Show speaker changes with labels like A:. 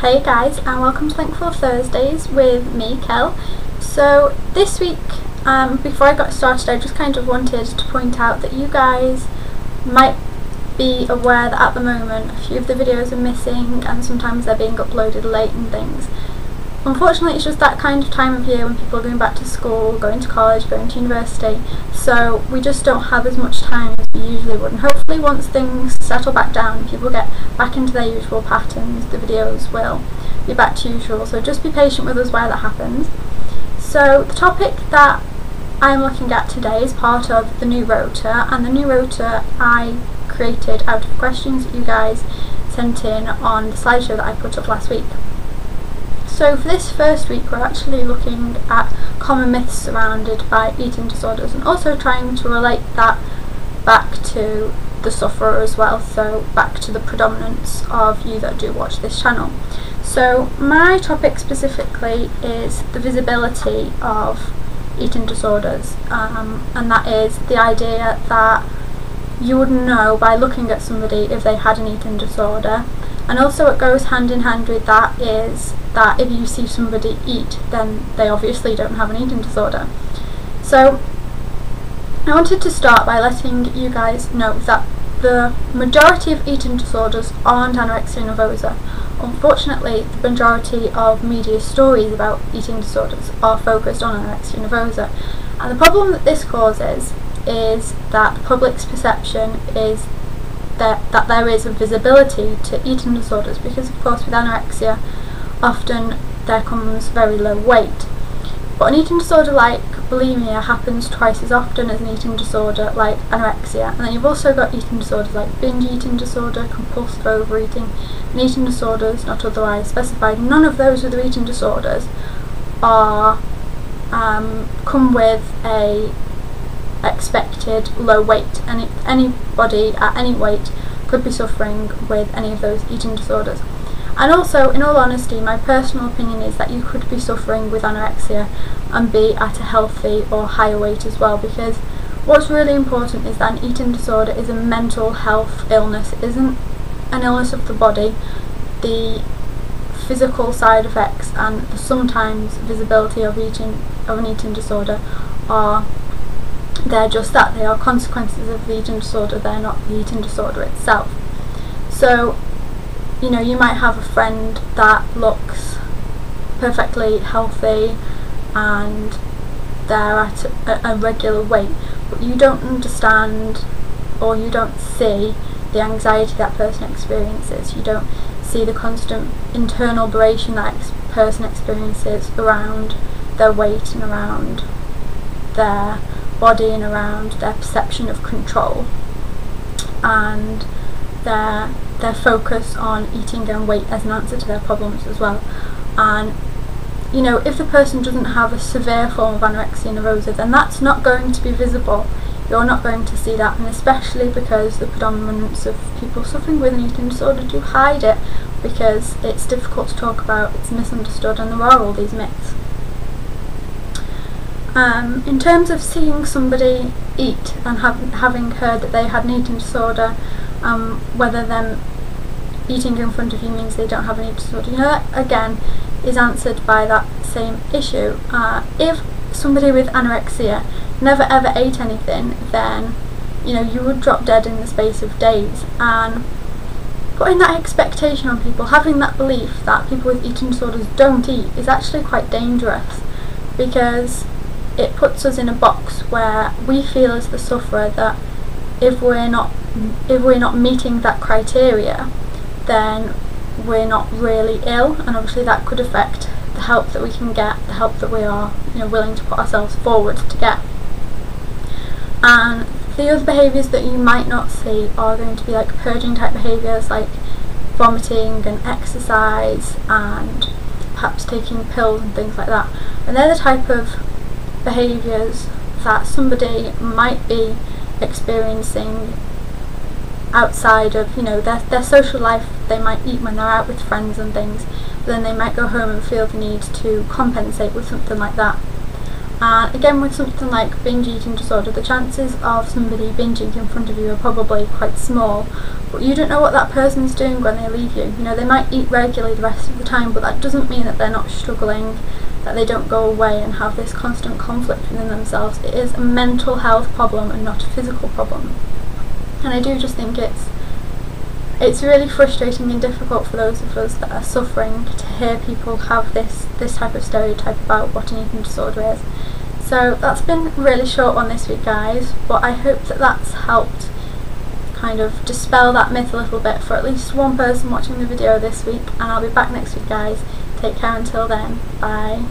A: Hey guys, and welcome to Thankful Thursdays with me, Kel. So this week, before I got started, I just kind of wanted to point out that you guys might be aware that at the moment a few of the videos are missing and sometimes they're being uploaded late and things. Unfortunately, it's just that kind of time of year when people are going back to school, going to college, going to university, so we just don't have as much time as we usually would. And hopefully once things settle back down and people get back into their usual patterns, the videos will be back to usual, so just be patient with us while that happens. So the topic that I'm looking at today is part of the new rota, and the new rota I created out of questions that you guys sent in on the slideshow that I put up last week. So for this first week we're actually looking at common myths surrounded by eating disorders and also trying to relate that back to the sufferer as well, so back to the predominance of you that do watch this channel. So my topic specifically is the visibility of eating disorders, and that is the idea that you would know by looking at somebody if they had an eating disorder. And also it goes hand in hand with that is that if you see somebody eat, then they obviously don't have an eating disorder. So I wanted to start by letting you guys know that the majority of eating disorders aren't anorexia nervosa. Unfortunately, the majority of media stories about eating disorders are focused on anorexia nervosa. And the problem that this causes is that the public's perception is that there is a visibility to eating disorders, because of course with anorexia often there comes very low weight. But an eating disorder like bulimia happens twice as often as an eating disorder like anorexia. And then you've also got eating disorders like binge eating disorder, compulsive overeating, and eating disorders not otherwise specified. None of those other eating disorders are come with a expected low weight, and anybody at any weight could be suffering with any of those eating disorders. And also, in all honesty, my personal opinion is that you could be suffering with anorexia and be at a healthy or higher weight as well, because what's really important is that an eating disorder is a mental health illness. It isn't an illness of the body. The physical side effects and the sometimes visibility of an eating disorder they're just that. They are consequences of the eating disorder, they're not the eating disorder itself. So, you know, you might have a friend that looks perfectly healthy and they're at a regular weight, but you don't understand or you don't see the anxiety that person experiences. You don't see the constant internal aberration that person experiences around their weight and around their body and around their perception of control and their focus on eating and weight as an answer to their problems as well. And you know, if the person doesn't have a severe form of anorexia nervosa, then that's not going to be visible. You're not going to see that, and especially because the predominance of people suffering with an eating disorder do hide it because it's difficult to talk about, it's misunderstood, and there are all these myths. In terms of seeing somebody eat and having heard that they had an eating disorder, whether them eating in front of you means they don't have an eating disorder, you know, that again is answered by that same issue. If somebody with anorexia never ever ate anything, then you know, you would drop dead in the space of days. And putting that expectation on people, having that belief that people with eating disorders don't eat, is actually quite dangerous, because it puts us in a box where we feel as the sufferer that if we're not meeting that criteria, then we're not really ill, and obviously that could affect the help that we can get, the help that we are, you know, willing to put ourselves forward to get. And the other behaviours that you might not see are going to be like purging type behaviours, like vomiting and exercise and perhaps taking pills and things like that. And they're the type of behaviours that somebody might be experiencing outside of, you know, their social life. They might eat when they're out with friends and things, but then they might go home and feel the need to compensate with something like that. And again, with something like binge eating disorder, the chances of somebody binging in front of you are probably quite small, but you don't know what that person's doing when they leave you. You know, they might eat regularly the rest of the time, but that doesn't mean that they're not struggling, that they don't go away and have this constant conflict within themselves. It is a mental health problem and not a physical problem. And I do just think it's really frustrating and difficult for those of us that are suffering to hear people have this type of stereotype about what an eating disorder is. So that's been a really short one this week, guys, but I hope that that's helped kind of dispel that myth a little bit for at least one person watching the video this week, and I'll be back next week, guys. Take care until then. Bye.